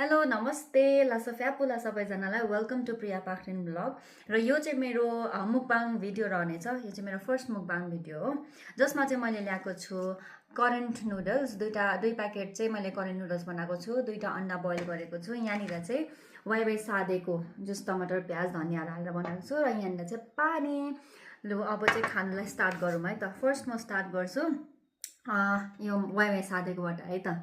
Hello नमस्ते लासफ्यापुला सबैजनालाई welcome to Priya Pakhrin blog र यो चाहिँ मेरो मुकबाङ भिडियो रहनेछ। यो चाहिँ मेरो फर्स्ट मुकबाङ भिडियो हो जसमा चाहिँ मैले ल्याएको छु करेन्ट नुडल्स दुई प्याकेट चाहिँ मैले करेन्ट नुडल्स बनाएको छु। दुईटा अन्डा बोइल गरेको छु। यहाँनिर चाहिँ वाइवाई सादेको जस टमाटर प्याज धनियाँहरू हालेर बनाएको छु र यहाँनिर चाहिँ पानी। लु अब चाहिँ खानालाई स्टार्ट गरौँ है त। फर्स्ट म स्टार्ट गर्छु यो वाइवाई सादेकोबाट है त।